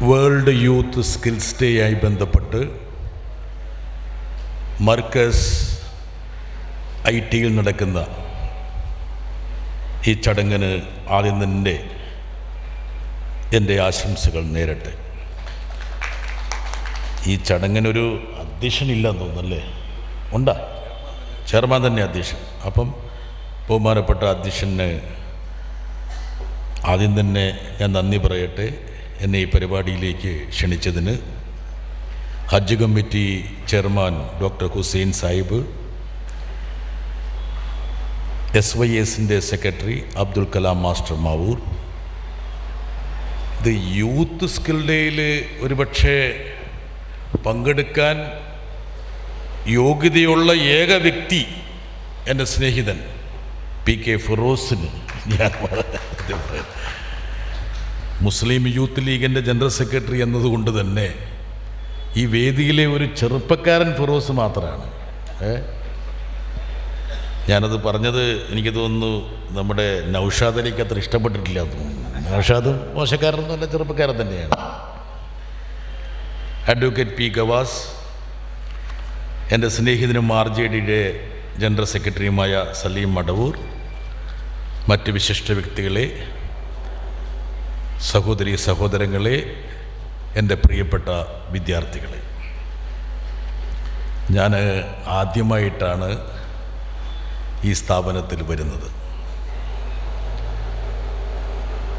World youth skills ഡേയായി ബന്ധപ്പെട്ട് മർക്കസ് IT-യിൽ നടക്കുന്ന ഈ ചടങ്ങിന് ആദ്യം തന്നെ എൻ്റെ ആശംസകൾ നേരട്ടെ. ഈ ചടങ്ങിനൊരു അധ്യക്ഷനില്ലെന്ന് തോന്നുന്നല്ലേ? ഉണ്ടാ, ചെയർമാൻ തന്നെ അധ്യക്ഷൻ. അപ്പം ബഹുമാനപ്പെട്ട അധ്യക്ഷന് ആദ്യം തന്നെ ഞാൻ നന്ദി പറയട്ടെ, എന്നെ ഈ പരിപാടിയിലേക്ക് ക്ഷണിച്ചതിന്. Hajj committee chairman doctor Hussain Sahib, SYSൻ്റെ സെക്രട്ടറി അബ്ദുൽ കലാം മാസ്റ്റർ മാവൂർ. ഇത് യൂത്ത് സ്കിൽ ഡേയിൽ ഒരുപക്ഷെ പങ്കെടുക്കാൻ യോഗ്യതയുള്ള ഏക വ്യക്തി എൻ്റെ സ്നേഹിതൻ PK ഫിറോസിന് ഞാൻ മുസ്ലിം യൂത്ത് ലീഗിൻ്റെ ജനറൽ സെക്രട്ടറി എന്നതുകൊണ്ട് തന്നെ ഈ വേദിയിലെ ഒരു ചെറുപ്പക്കാരൻ ഫിറോസ് മാത്രമാണ്. ഞാനത് പറഞ്ഞത് എനിക്ക് തോന്നുന്നു നമ്മുടെ നൗഷാദ് അലിക്ക് അത്ര ഇഷ്ടപ്പെട്ടിട്ടില്ല എന്ന് തോന്നുന്നു. നൗഷാദും മോശക്കാരനൊന്നുമല്ല, ചെറുപ്പക്കാരൻ തന്നെയാണ്. അഡ്വക്കേറ്റ് P ഗവാസ്, എൻ്റെ സ്നേഹിതനും RJDയുടെ ജനറൽ സെക്രട്ടറിയുമായ സലീം മടവൂർ, മറ്റ് വിശിഷ്ട വ്യക്തികളെ, സഹോദരി സഹോദരങ്ങളെ, എൻ്റെ പ്രിയപ്പെട്ട വിദ്യാർത്ഥികളെ, ഞാൻ ആദ്യമായിട്ടാണ് ഈ സ്ഥാപനത്തിൽ വരുന്നത്.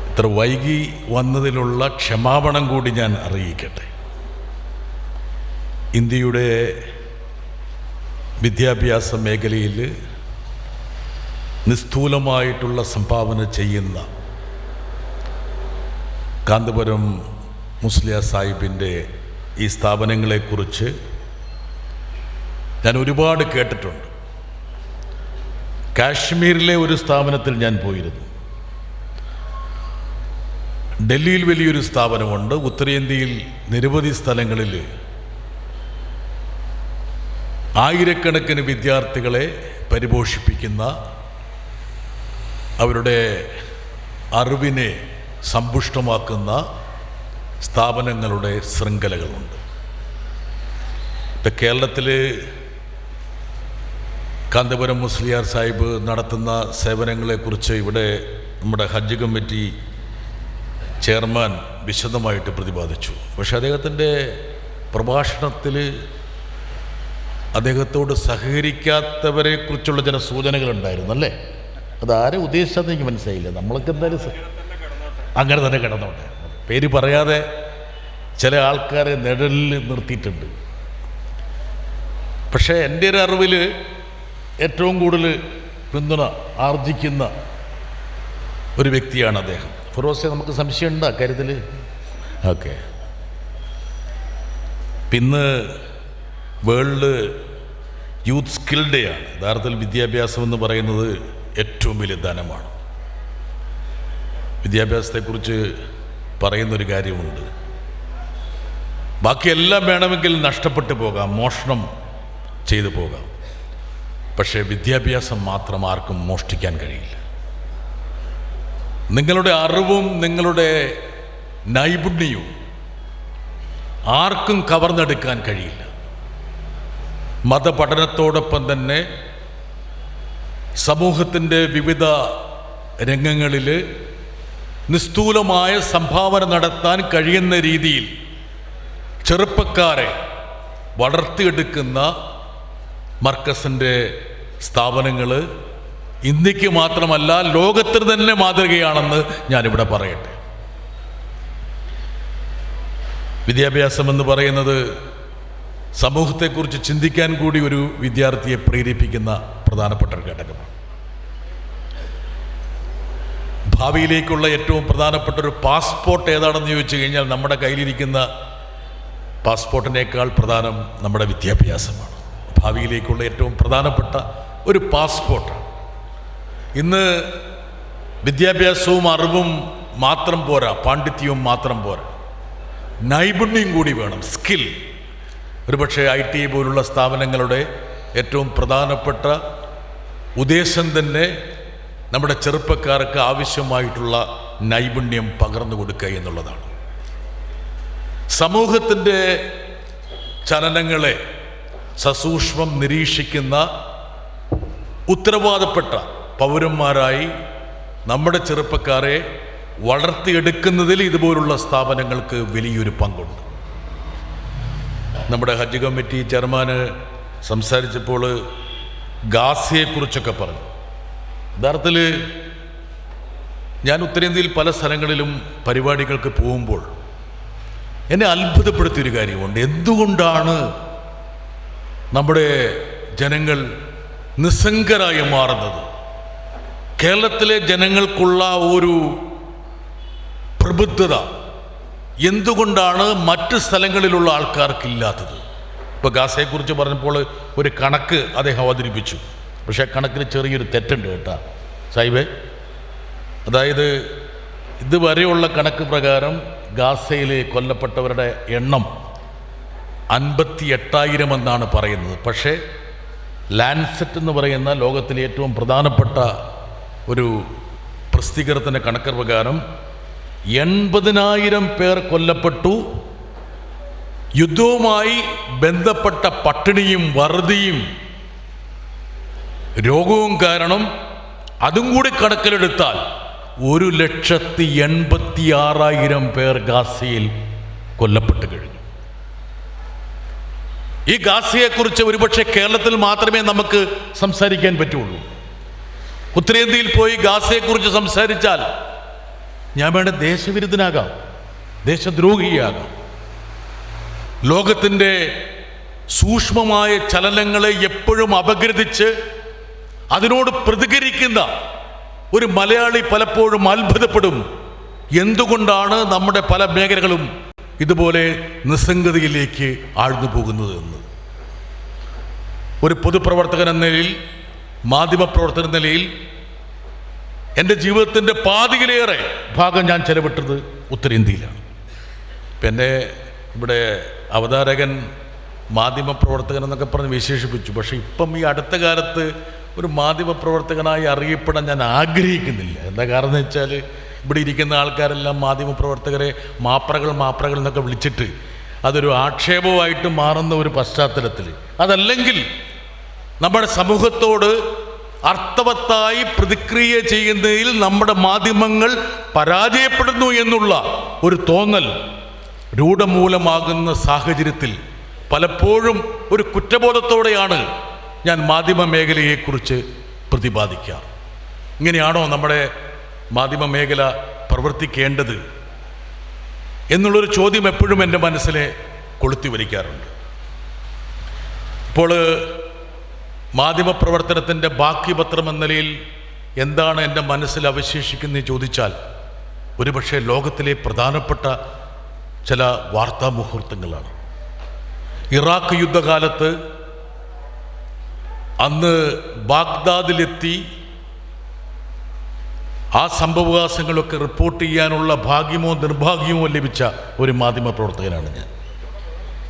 ഇത്ര വൈകി വന്നതിലുള്ള ക്ഷമാപണം കൂടി ഞാൻ അറിയിക്കട്ടെ. ഇന്ത്യയുടെ വിദ്യാഭ്യാസ മേഖലയിൽ നിസ്തൂലമായിട്ടുള്ള സംഭാവന ചെയ്യുന്ന കാന്തപുരം മുസ്ലിയാർ സാഹിബിൻ്റെ ഈ സ്ഥാപനങ്ങളെക്കുറിച്ച് ഞാൻ ഒരുപാട് കേട്ടിട്ടുണ്ട്. കാശ്മീരിലെ ഒരു സ്ഥാപനത്തിൽ ഞാൻ പോയിരുന്നു. ഡൽഹിയിൽ വലിയൊരു സ്ഥാപനമുണ്ട്. ഉത്തരേന്ത്യയിൽ നിരവധി സ്ഥലങ്ങളിൽ ആയിരക്കണക്കിന് വിദ്യാർത്ഥികളെ പരിപോഷിപ്പിക്കുന്ന, അവരുടെ അറിവിനെ സമ്പുഷ്ടമാക്കുന്ന സ്ഥാപനങ്ങളുടെ ശൃംഖലകളുണ്ട്. ഇപ്പം കേരളത്തിൽ കാന്തപുരം മുസ്ലിയാർ സാഹിബ് നടത്തുന്ന സേവനങ്ങളെക്കുറിച്ച് ഇവിടെ നമ്മുടെ ഹജ്ജ് കമ്മിറ്റി ചെയർമാൻ വിശദമായിട്ട് പ്രതിപാദിച്ചു. പക്ഷെ അദ്ദേഹത്തിൻ്റെ പ്രഭാഷണത്തിൽ അദ്ദേഹത്തോട് സഹകരിക്കാത്തവരെക്കുറിച്ചുള്ള ചില സൂചനകളുണ്ടായിരുന്നു അല്ലേ? അതാരെ ഉദ്ദേശിച്ചതെന്ന് എനിക്ക് മനസ്സിലായില്ല. നമ്മളൊക്കെ എന്തായാലും അങ്ങനെ തന്നെ കിടന്നോട്ടെ. പേര് പറയാതെ ചില ആൾക്കാരെ നിഴലിൽ നിർത്തിയിട്ടുണ്ട്. പക്ഷേ എൻ്റെ ഒരു അറിവിൽ ഏറ്റവും കൂടുതൽ പിന്തുണ ആർജിക്കുന്ന ഒരു വ്യക്തിയാണ് അദ്ദേഹം. ഫിറോസെ, നമുക്ക് സംശയമുണ്ട് അക്കാര്യത്തിൽ? ഓക്കെ. ഇന്ന് വേൾഡ് യൂത്ത് സ്കിൽ ഡേ ആണ്. യഥാർത്ഥത്തിൽ വിദ്യാഭ്യാസം എന്ന് പറയുന്നത് ഏറ്റവും വലിയ ധനമാണ്. വിദ്യാഭ്യാസത്തെക്കുറിച്ച് പറയുന്നൊരു കാര്യമുണ്ട്, ബാക്കിയെല്ലാം വേണമെങ്കിൽ നഷ്ടപ്പെട്ടു പോകാം, മോഷണം ചെയ്തു പോകാം, പക്ഷേ വിദ്യാഭ്യാസം മാത്രം ആർക്കും മോഷ്ടിക്കാൻ കഴിയില്ല. നിങ്ങളുടെ അറിവും നിങ്ങളുടെ നൈപുണ്യവും ആർക്കും കവർന്നെടുക്കാൻ കഴിയില്ല. മതപഠനത്തോടൊപ്പം തന്നെ സമൂഹത്തിൻ്റെ വിവിധ രംഗങ്ങളിൽ നിസ്തൂലമായ സംഭാവന നടത്താൻ കഴിയുന്ന രീതിയിൽ ചെറുപ്പക്കാരെ വളർത്തിയെടുക്കുന്ന മർക്കസിൻ്റെ സ്ഥാപനങ്ങൾ ഇന്ത്യക്ക് മാത്രമല്ല ലോകത്തിന് തന്നെ മാതൃകയാണെന്ന് ഞാനിവിടെ പറയട്ടെ. വിദ്യാഭ്യാസം എന്ന് പറയുന്നത് സമൂഹത്തെക്കുറിച്ച് ചിന്തിക്കാൻ കൂടി ഒരു വിദ്യാർത്ഥിയെ പ്രേരിപ്പിക്കുന്ന പ്രധാനപ്പെട്ട ഒരു ഘടകമാണ്. ഭാവിയിലേക്കുള്ള ഏറ്റവും പ്രധാനപ്പെട്ട ഒരു പാസ്പോർട്ട് ഏതാണെന്ന് ചോദിച്ചു കഴിഞ്ഞാൽ നമ്മുടെ കയ്യിലിരിക്കുന്ന പാസ്പോർട്ടിനേക്കാൾ പ്രധാനം നമ്മുടെ വിദ്യാഭ്യാസമാണ്. ഭാവിയിലേക്കുള്ള ഏറ്റവും പ്രധാനപ്പെട്ട ഒരു പാസ്പോർട്ടാണ്. ഇന്ന് വിദ്യാഭ്യാസവും അറിവും മാത്രം പോരാ, പാണ്ഡിത്യവും മാത്രം പോരാ, നൈപുണ്യം കൂടി വേണം, സ്കിൽ. ഒരുപക്ഷെ IT പോലുള്ള സ്ഥാപനങ്ങളുടെ ഏറ്റവും പ്രധാനപ്പെട്ട ഉദ്ദേശം തന്നെ നമ്മുടെ ചെറുപ്പക്കാർക്ക് ആവശ്യമായിട്ടുള്ള നൈപുണ്യം പകർന്നു കൊടുക്കുക എന്നുള്ളതാണ്. സമൂഹത്തിൻ്റെ ചലനങ്ങളെ സസൂക്ഷ്മം നിരീക്ഷിക്കുന്ന ഉത്തരവാദപ്പെട്ട പൗരന്മാരായി നമ്മുടെ ചെറുപ്പക്കാരെ വളർത്തിയെടുക്കുന്നതിൽ ഇതുപോലുള്ള സ്ഥാപനങ്ങൾക്ക് വലിയൊരു പങ്കുണ്ട്. നമ്മുടെ ഹജ്ജ് കമ്മിറ്റി ചെയർമാന് സംസാരിച്ചപ്പോൾ ഗാസയെക്കുറിച്ചൊക്കെ പറഞ്ഞു. യഥാർത്ഥത്തിൽ ഞാൻ ഉത്തരേന്ത്യയിൽ പല സ്ഥലങ്ങളിലും പരിപാടികൾക്ക് പോകുമ്പോൾ എന്നെ അത്ഭുതപ്പെടുത്തിയൊരു കാര്യമുണ്ട്. എന്തുകൊണ്ടാണ് നമ്മുടെ ജനങ്ങൾ നിസ്സംഗരായി മാറുന്നത്? കേരളത്തിലെ ജനങ്ങൾക്കുള്ള ഒരു പ്രബുദ്ധത എന്തുകൊണ്ടാണ് മറ്റ് സ്ഥലങ്ങളിലുള്ള ആൾക്കാർക്കില്ലാത്തത്? ഇപ്പോൾ ഗാസയെക്കുറിച്ച് പറഞ്ഞപ്പോൾ ഒരു കണക്ക് അദ്ദേഹം അവതരിപ്പിച്ചു. പക്ഷേ ആ കണക്കിന് ചെറിയൊരു തെറ്റുണ്ട് കേട്ടോ സാഹിബേ. അതായത് ഇതുവരെയുള്ള കണക്ക് പ്രകാരം ഗാസയിൽ കൊല്ലപ്പെട്ടവരുടെ എണ്ണം 58,000 എന്നാണ് പറയുന്നത്. പക്ഷേ ലാൻസെറ്റ് എന്ന് പറയുന്ന ലോകത്തിലെ ഏറ്റവും പ്രധാനപ്പെട്ട ഒരു പ്രസിദ്ധീകരണത്തിൻ്റെ കണക്ക് പ്രകാരം 80,000 പേർ കൊല്ലപ്പെട്ടു. യുദ്ധവുമായി ബന്ധപ്പെട്ട പട്ടിണിയും വറുതിയും രോഗവും കാരണം അതും കൂടി കണക്കിലെടുത്താൽ 1,86,000 പേർ ഗാസയിൽ കൊല്ലപ്പെട്ട് കഴിഞ്ഞു. ഈ ഗാസയെക്കുറിച്ച് ഒരുപക്ഷെ കേരളത്തിൽ മാത്രമേ നമുക്ക് സംസാരിക്കാൻ പറ്റുള്ളൂ. ഉത്തരേന്ത്യയിൽ പോയി ഗാസയെക്കുറിച്ച് സംസാരിച്ചാൽ ഞാൻ വേണ്ട ദേശവിരുദ്ധനാകാം, ദേശദ്രോഹിയാകാം. ലോകത്തിൻ്റെ സൂക്ഷ്മമായ ചലനങ്ങളെ എപ്പോഴും അപഗ്രഥിച്ച് അതിനോട് പ്രതികരിക്കുന്ന ഒരു മലയാളി പലപ്പോഴും അത്ഭുതപ്പെടും. എന്തുകൊണ്ടാണ് നമ്മുടെ പല മേഖലകളും ഇതുപോലെ നിസ്സംഗതയിലേക്ക് ആഴ്ന്നു പോകുന്നത് എന്ന്. ഒരു പൊതുപ്രവർത്തകൻ എന്ന നിലയിൽ, മാധ്യമപ്രവർത്തകൻ എന്ന നിലയിൽ എൻ്റെ ജീവിതത്തിൻ്റെ പാതിയിലേറെ ഭാഗം ഞാൻ ചെലവിട്ടത് ഉത്തരേന്ത്യയിലാണ്. പിന്നെ ഇവിടെ അവതാരകൻ മാധ്യമപ്രവർത്തകൻ എന്നൊക്കെ പറഞ്ഞ് വിശേഷിപ്പിച്ചു. പക്ഷേ ഇപ്പം ഈ അടുത്ത കാലത്ത് ഒരു മാധ്യമപ്രവർത്തകനായി അറിയപ്പെടാൻ ഞാൻ ആഗ്രഹിക്കുന്നില്ല. എന്താ കാരണം എന്ന് വെച്ചാൽ ഇവിടെ ഇരിക്കുന്ന ആൾക്കാരെല്ലാം മാധ്യമപ്രവർത്തകരെ മാപ്രകൾ എന്നൊക്കെ വിളിച്ചിട്ട് അതൊരു ആക്ഷേപമായിട്ട് മാറുന്ന ഒരു പശ്ചാത്തലത്തിൽ, അതല്ലെങ്കിൽ നമ്മുടെ സമൂഹത്തോട് അർത്ഥവത്തായി പ്രതിക്രിയ ചെയ്യുന്നതിൽ നമ്മുടെ മാധ്യമങ്ങൾ പരാജയപ്പെടുന്നു എന്നുള്ള ഒരു തോന്നൽ രൂഢമൂലമാകുന്ന സാഹചര്യത്തിൽ പലപ്പോഴും ഒരു കുറ്റബോധത്തോടെയാണ് ഞാൻ മാധ്യമ മേഖലയെക്കുറിച്ച് പ്രതിപാദിക്കാറ്. ഇങ്ങനെയാണോ നമ്മുടെ മാധ്യമ മേഖല പ്രവർത്തിക്കേണ്ടത് എന്നുള്ളൊരു ചോദ്യം എപ്പോഴും എൻ്റെ മനസ്സിലെ കൊളുത്തി വലിക്കാറുണ്ട്. ഇപ്പോൾ മാധ്യമപ്രവർത്തനത്തിൻ്റെ ബാക്കി പത്രം എന്ന നിലയിൽ എന്താണ് എൻ്റെ മനസ്സിൽ അവശേഷിക്കുന്നത് ചോദിച്ചാൽ ഒരുപക്ഷെ ലോകത്തിലെ പ്രധാനപ്പെട്ട ചില വാർത്താ മുഹൂർത്തങ്ങളാണ്. ഇറാഖ് യുദ്ധകാലത്ത് അന്ന് ബാഗ്ദാദിലെത്തി ആ സംഭവവികാസങ്ങളൊക്കെ റിപ്പോർട്ട് ചെയ്യാനുള്ള ഭാഗ്യമോ നിർഭാഗ്യമോ ലഭിച്ച ഒരു മാധ്യമപ്രവർത്തകനാണ്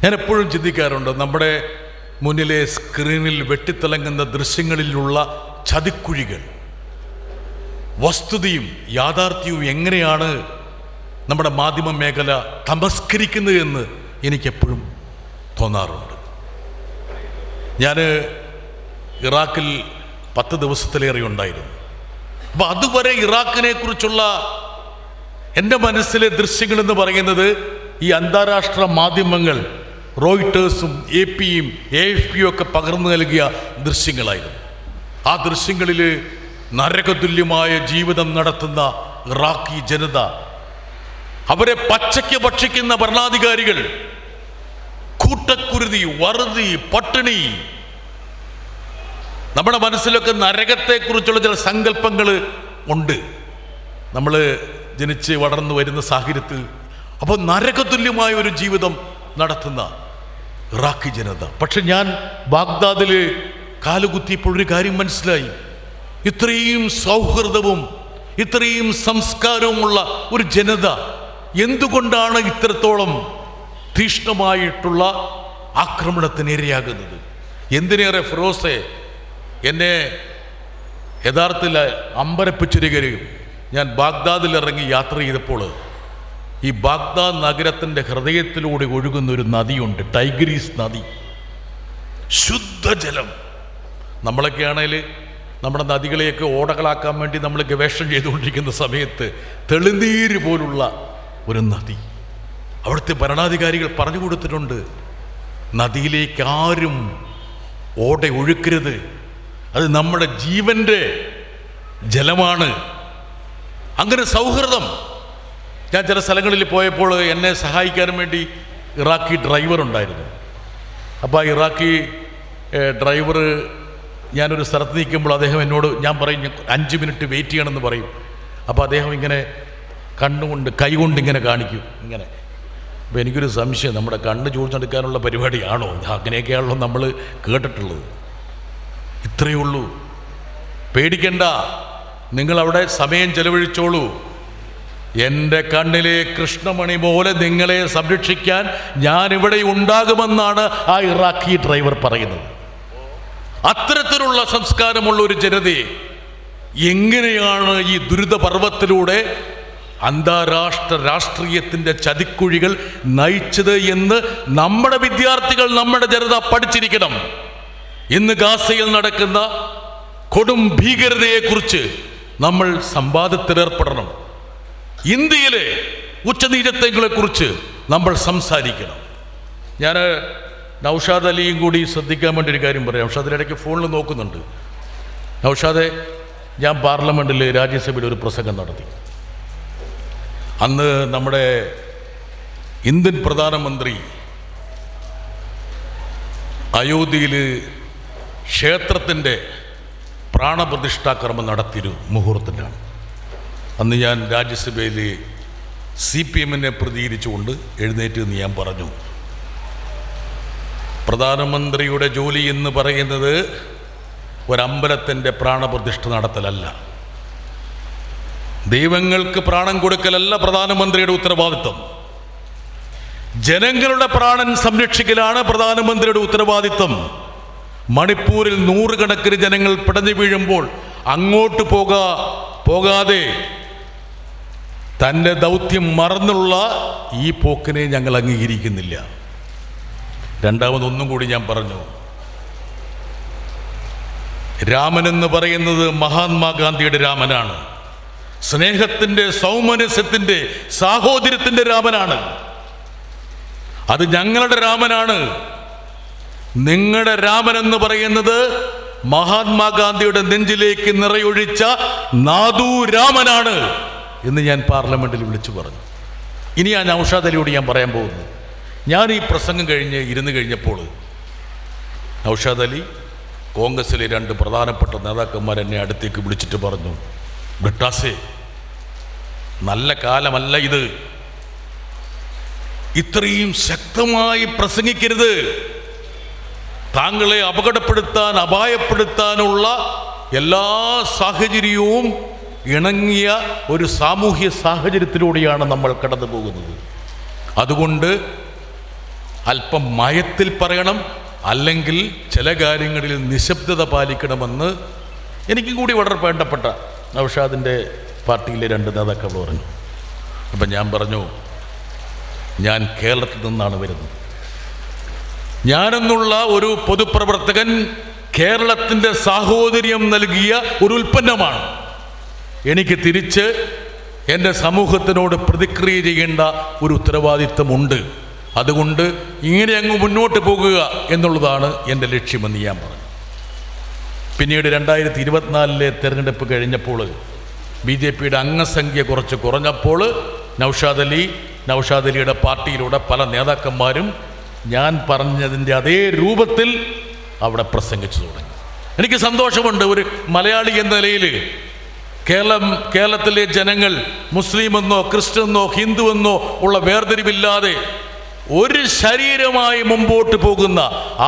ഞാൻ എപ്പോഴും ചിന്തിക്കാറുണ്ട്, നമ്മുടെ മുന്നിലെ സ്ക്രീനിൽ വെട്ടിത്തിളങ്ങുന്ന ദൃശ്യങ്ങളിലുള്ള ചതിക്കുഴികൾ, വസ്തുതയും യാഥാർത്ഥ്യവും എങ്ങനെയാണ് നമ്മുടെ മാധ്യമ മേഖല തമസ്കരിക്കുന്നത് എന്ന് എനിക്കെപ്പോഴും തോന്നാറുണ്ട്. ഞാൻ ഇറാഖിൽ 10 ദിവസത്തിലേറെ ഉണ്ടായിരുന്നു. അപ്പോൾ അതുവരെ ഇറാഖിനെ കുറിച്ചുള്ള എൻ്റെ മനസ്സിലെ ദൃശ്യങ്ങളെന്ന് പറയുന്നത് ഈ അന്താരാഷ്ട്ര മാധ്യമങ്ങൾ റോയിട്ടേഴ്സും AP-യും AFP-യും ഒക്കെ പകർന്നു നൽകിയ ദൃശ്യങ്ങളായിരുന്നു. ആ ദൃശ്യങ്ങളിൽ നരകതുല്യമായ ജീവിതം നടത്തുന്ന ഇറാഖി ജനത, അവരെ പച്ചയ്ക്ക് ഭക്ഷിക്കുന്ന ഭരണാധികാരികൾ, കൂട്ടക്കുരുതി, വറുതി, പട്ടിണി. നമ്മുടെ മനസ്സിലൊക്കെ നരകത്തെക്കുറിച്ചുള്ള ചില സങ്കല്പങ്ങൾ ഉണ്ട് നമ്മൾ ജനിച്ച് വളർന്നു വരുന്ന സാഹചര്യത്തിൽ. അപ്പോൾ നരകതുല്യമായ ഒരു ജീവിതം നടത്തുന്ന ഇറാഖി ജനത. പക്ഷെ ഞാൻ ബാഗ്ദാദിൽ കാലുകുത്തിയപ്പോഴൊരു കാര്യം മനസ്സിലായി. ഇത്രയും സൗഹൃദവും ഇത്രയും സംസ്കാരവുമുള്ള ഒരു ജനത എന്തുകൊണ്ടാണ് ഇത്രത്തോളം തീഷ്ണമായിട്ടുള്ള ആക്രമണത്തിന് ഇരയാകുന്നത്? എന്തിനേറെ ഫിറോസെ, എന്നെ യഥാർത്ഥത്തിൽ അമ്പരപ്പിച്ചിരിക്കുകയും ഞാൻ ബാഗ്ദാദിൽ ഇറങ്ങി യാത്ര ചെയ്തപ്പോൾ ഈ ബാഗ്ദാദ് നഗരത്തിൻ്റെ ഹൃദയത്തിലൂടെ ഒഴുകുന്നൊരു നദിയുണ്ട്, ടൈഗ്രീസ് നദി. ശുദ്ധജലം. നമ്മളൊക്കെ ആണെങ്കിൽ നമ്മുടെ നദികളെയൊക്കെ ഓടകളാക്കാൻ വേണ്ടി നമ്മൾ ഗവേഷണം ചെയ്തുകൊണ്ടിരിക്കുന്ന സമയത്ത് തെളിനീര് പോലുള്ള ഒരു നദി. അവിടുത്തെ ഭരണാധികാരികൾ പറഞ്ഞു കൊടുത്തിട്ടുണ്ട്, നദിയിലേക്ക് ആരും ഓട ഒഴുക്കരുത്, അത് നമ്മുടെ ജീവൻ്റെ ജലമാണ്. അങ്ങനെ സൗഹൃദം. ഞാൻ ചില സ്ഥലങ്ങളിൽ പോയപ്പോൾ എന്നെ സഹായിക്കാൻ വേണ്ടി ഇറാഖി ഡ്രൈവർ ഉണ്ടായിരുന്നു. അപ്പോൾ ആ ഇറാഖി ഡ്രൈവർ ഞാനൊരു സ്ഥലത്ത് നിൽക്കുമ്പോൾ അദ്ദേഹം എന്നോട്, ഞാൻ പറയും 5 മിനിറ്റ് വെയിറ്റ് ചെയ്യണമെന്ന് പറയും. അപ്പോൾ അദ്ദേഹം ഇങ്ങനെ കണ്ണുകൊണ്ട് കൈകൊണ്ട് ഇങ്ങനെ കാണിക്കും ഇങ്ങനെ. അപ്പോൾ എനിക്കൊരു സംശയം, നമ്മുടെ കണ്ണ് ചൂഴ്ന്നെടുക്കാനുള്ള പരിപാടിയാണോ? അങ്ങനെയൊക്കെയാണല്ലോ നമ്മൾ കേട്ടിട്ടുള്ളത്. ഇത്രയേ ഉള്ളൂ. പേടിക്കണ്ട, നിങ്ങളവിടെ സമയം ചെലവഴിച്ചോളൂ. എൻ്റെ കണ്ണിലെ കൃഷ്ണമണി പോലെ നിങ്ങളെ സംരക്ഷിക്കാൻ ഞാനിവിടെ ഉണ്ടാകുമെന്നാണ് ആ ഇറാഖി ഡ്രൈവർ പറയുന്നത്. അത്തരത്തിലുള്ള സംസ്കാരമുള്ള ഒരു ജനതയെ എങ്ങനെയാണ് ഈ ദുരിതപർവത്തിലൂടെ അന്താരാഷ്ട്ര രാഷ്ട്രീയത്തിൻ്റെ ചതിക്കുഴികൾ നയിച്ചത് എന്ന് നമ്മുടെ വിദ്യാർത്ഥികൾ, നമ്മുടെ ജനത പഠിച്ചിരിക്കണം. ഇന്ന് ഗാസയിൽ നടക്കുന്ന കൊടും ഭീകരതയെക്കുറിച്ച് നമ്മൾ സംവാദത്തിലേർപ്പെടണം. ഇന്ത്യയിലെ ഉച്ചനീചത്വങ്ങളെക്കുറിച്ച് നമ്മൾ സംസാരിക്കണം. ഞാൻ നൗഷാദ് അലിയും കൂടി ശ്രദ്ധിക്കാൻ വേണ്ടി ഒരു കാര്യം പറയാം. നൗഷാദ് ഇടയ്ക്ക് ഫോണിൽ നോക്കുന്നുണ്ട്. നൗഷാദെ, ഞാൻ പാർലമെൻറ്റിൽ രാജ്യസഭയിൽ ഒരു പ്രസംഗം നടത്തി. അന്ന് നമ്മുടെ ഇന്ത്യൻ പ്രധാനമന്ത്രി അയോധ്യയിൽ ക്ഷേത്രത്തിൻ്റെ പ്രാണപ്രതിഷ്ഠാകർമ്മം നടത്തിയൊരു മുഹൂർത്തത്തിലാണ്. അന്ന് ഞാൻ രാജ്യസഭയിൽ CPM-നെ പ്രതികരിച്ചുകൊണ്ട് എഴുന്നേറ്റ് എന്ന് ഞാൻ പറഞ്ഞു, പ്രധാനമന്ത്രിയുടെ ജോലി എന്ന് പറയുന്നത് ഒരമ്പലത്തിൻ്റെ പ്രാണപ്രതിഷ്ഠ നടത്തലല്ല, ദൈവങ്ങൾക്ക് പ്രാണൻ കൊടുക്കലല്ല പ്രധാനമന്ത്രിയുടെ ഉത്തരവാദിത്വം. ജനങ്ങളുടെ പ്രാണൻ സംരക്ഷിക്കലാണ് പ്രധാനമന്ത്രിയുടെ ഉത്തരവാദിത്വം. മണിപ്പൂരിൽ 100 കണക്കിന് ജനങ്ങൾ പിടഞ്ഞു വീഴുമ്പോൾ അങ്ങോട്ട് പോകാതെ തൻ്റെ ദൗത്യം മറന്നുള്ള ഈ പോക്കിനെ ഞങ്ങൾ അംഗീകരിക്കുന്നില്ല. രണ്ടാമതൊന്നും കൂടി ഞാൻ പറഞ്ഞു, രാമനെന്ന് പറയുന്നത് മഹാത്മാഗാന്ധിയുടെ രാമനാണ്, സ്നേഹത്തിൻ്റെ, സൗമനസ്യത്തിൻ്റെ, സാഹോദര്യത്തിൻ്റെ രാമനാണ്. അത് ഞങ്ങളുടെ രാമനാണ്. നിങ്ങളുടെ രാമനെന്ന് പറയുന്നത് മഹാത്മാഗാന്ധിയുടെ നെഞ്ചിലേക്ക് നിറയൊഴിച്ച നാദൂ രാമനാണ് എന്ന് ഞാൻ പാർലമെൻറ്റിൽ വിളിച്ചു പറഞ്ഞു. ഇനി ആ നൗഷാദ് അലിയോട് ഞാൻ പറയാൻ പോകുന്നു. ഞാൻ ഈ പ്രസംഗം ഇരുന്ന് കഴിഞ്ഞപ്പോൾ നൗഷാദ് അലി, കോൺഗ്രസിലെ 2 പ്രധാനപ്പെട്ട നേതാക്കന്മാർ എന്നെ അടുത്തേക്ക് വിളിച്ചിട്ട് പറഞ്ഞു, ബ്രിട്ടാസേ, നല്ല കാലമല്ല ഇത്, ഇത്രയും ശക്തമായി പ്രസംഗിക്കരുത്. താങ്കളെ അപായപ്പെടുത്താനുള്ള എല്ലാ സാഹചര്യവും ഇണങ്ങിയ ഒരു സാമൂഹ്യ സാഹചര്യത്തിലൂടെയാണ് നമ്മൾ കടന്നു പോകുന്നത്. അതുകൊണ്ട് അല്പം മയത്തിൽ പറയണം, അല്ലെങ്കിൽ ചില കാര്യങ്ങളിൽ നിശബ്ദത പാലിക്കണമെന്ന് എനിക്കും കൂടി വളരെ വേണ്ടപ്പെട്ട നൗഷാദിൻ്റെ പാർട്ടിയിലെ 2 നേതാക്കൾ പറഞ്ഞു. അപ്പം ഞാൻ പറഞ്ഞു, ഞാൻ കേരളത്തിൽ നിന്നാണ് വരുന്നത്. ഞാനെന്നുള്ള ഒരു പൊതുപ്രവർത്തകൻ കേരളത്തിൻ്റെ സാഹോദര്യം നൽകിയ ഒരു ഉൽപ്പന്നമാണ്. എനിക്ക് തിരിച്ച് എൻ്റെ സമൂഹത്തിനോട് പ്രതിക്രിയ ചെയ്യേണ്ട ഒരു ഉത്തരവാദിത്വമുണ്ട്. അതുകൊണ്ട് ഇങ്ങനെ അങ്ങ് മുന്നോട്ട് പോകുക എന്നുള്ളതാണ് എൻ്റെ ലക്ഷ്യമെന്ന് ഞാൻ പറഞ്ഞു. പിന്നീട് 2024 തെരഞ്ഞെടുപ്പ് കഴിഞ്ഞപ്പോൾ BJP-യുടെ അംഗസംഖ്യ കുറച്ച് കുറഞ്ഞപ്പോൾ നൗഷാദ് അലിയുടെ പാർട്ടിയിലൂടെ പല നേതാക്കന്മാരും ഞാൻ പറഞ്ഞതിൻ്റെ അതേ രൂപത്തിൽ അവിടെ പ്രസംഗിച്ചു തുടങ്ങി. എനിക്ക് സന്തോഷമുണ്ട്. ഒരു മലയാളി എന്ന നിലയിൽ കേരളത്തിലെ ജനങ്ങൾ മുസ്ലിമെന്നോ ക്രിസ്ത്യനെന്നോ ഹിന്ദുവെന്നോ ഉള്ള വേർതിരിവില്ലാതെ ഒരു ശരീരമായി മുമ്പോട്ട് പോകുന്ന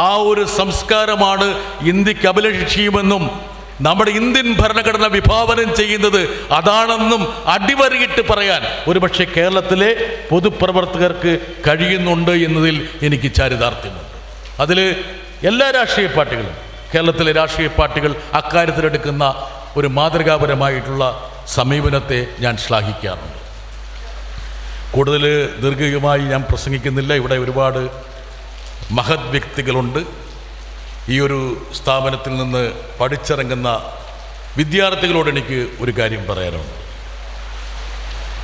ആ ഒരു സംസ്കാരമാണ് ഇന്ത്യക്ക് അഭിലഷിയുമെന്നും നമ്മുടെ ഇന്ത്യൻ ഭരണഘടന വിഭാവനം ചെയ്യുന്നത് അതാണെന്നും അടിവരയിട്ട് പറയാൻ ഒരുപക്ഷെ കേരളത്തിലെ പൊതുപ്രവർത്തകർക്ക് കഴിയുന്നുണ്ട് എന്നതിൽ എനിക്ക് ചാരിതാർത്ഥ്യമുണ്ട്. അതിൽ എല്ലാ രാഷ്ട്രീയ പാർട്ടികളും, കേരളത്തിലെ രാഷ്ട്രീയ പാർട്ടികൾ അക്കാര്യത്തിലെടുക്കുന്ന ഒരു മാതൃകാപരമായിട്ടുള്ള സമീപനത്തെ ഞാൻ ശ്ലാഘിക്കാറുണ്ട്. കൂടുതൽ ദീർഘമായി ഞാൻ പ്രസംഗിക്കുന്നില്ല. ഇവിടെ ഒരുപാട് മഹത് വ്യക്തികളുണ്ട്. ഈ ഒരു സ്ഥാപനത്തിൽ നിന്ന് പഠിച്ചിറങ്ങുന്ന വിദ്യാർത്ഥികളോട് എനിക്ക് ഒരു കാര്യം പറയാനുണ്ട്.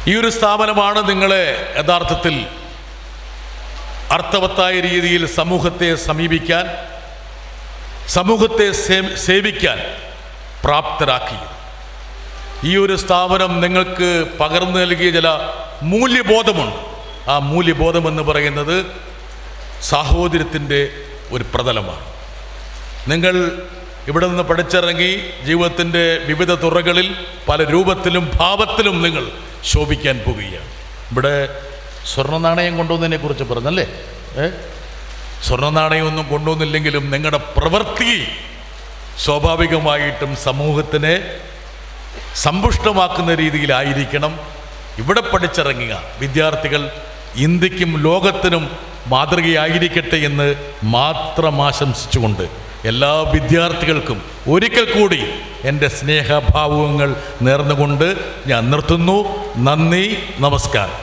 ഈ ഒരു സ്ഥാപനമാണ് നിങ്ങളെ യഥാർത്ഥത്തിൽ അർത്ഥവത്തായ രീതിയിൽ സമൂഹത്തെ സമീപിക്കാൻ, സമൂഹത്തെ സേവിക്കാൻ പ്രാപ്തരാക്കി. ഈ ഒരു സ്ഥാപനം നിങ്ങൾക്ക് പകർന്നു നൽകിയ ചില മൂല്യബോധമുണ്ട്. ആ മൂല്യബോധമെന്ന് പറയുന്നത് സാഹോദര്യത്തിൻ്റെ ഒരു പ്രതലമാണ്. നിങ്ങൾ ഇവിടെ നിന്ന് പഠിച്ചിറങ്ങി ജീവിതത്തിൻ്റെ വിവിധ തുറകളിൽ പല രൂപത്തിലും ഭാവത്തിലും നിങ്ങൾ ശോഭിക്കാൻ പോകുകയാണ്. ഇവിടെ സ്വർണ്ണ നാണയം കൊണ്ടുവന്നതിനെ കുറിച്ച് പറഞ്ഞല്ലേ? സ്വർണ്ണ നാണയമൊന്നും കൊണ്ടുവന്നില്ലെങ്കിലും നിങ്ങളുടെ പ്രവൃത്തി സ്വാഭാവികമായിട്ടും സമൂഹത്തിനെ സമ്പുഷ്ടമാക്കുന്ന രീതിയിലായിരിക്കണം. ഇവിടെ പഠിച്ചിറങ്ങിയ വിദ്യാർത്ഥികൾ ഇന്ത്യക്കും ലോകത്തിനും മാതൃകയായിരിക്കട്ടെ എന്ന് മാത്രം ആശംസിച്ചുകൊണ്ട് എല്ലാ വിദ്യാർത്ഥികൾക്കും ഒരിക്കൽ കൂടി എൻ്റെ സ്നേഹഭാവുകങ്ങൾ നേർന്നുകൊണ്ട് ഞാൻ നിർത്തുന്നു. നന്ദി, നമസ്കാരം.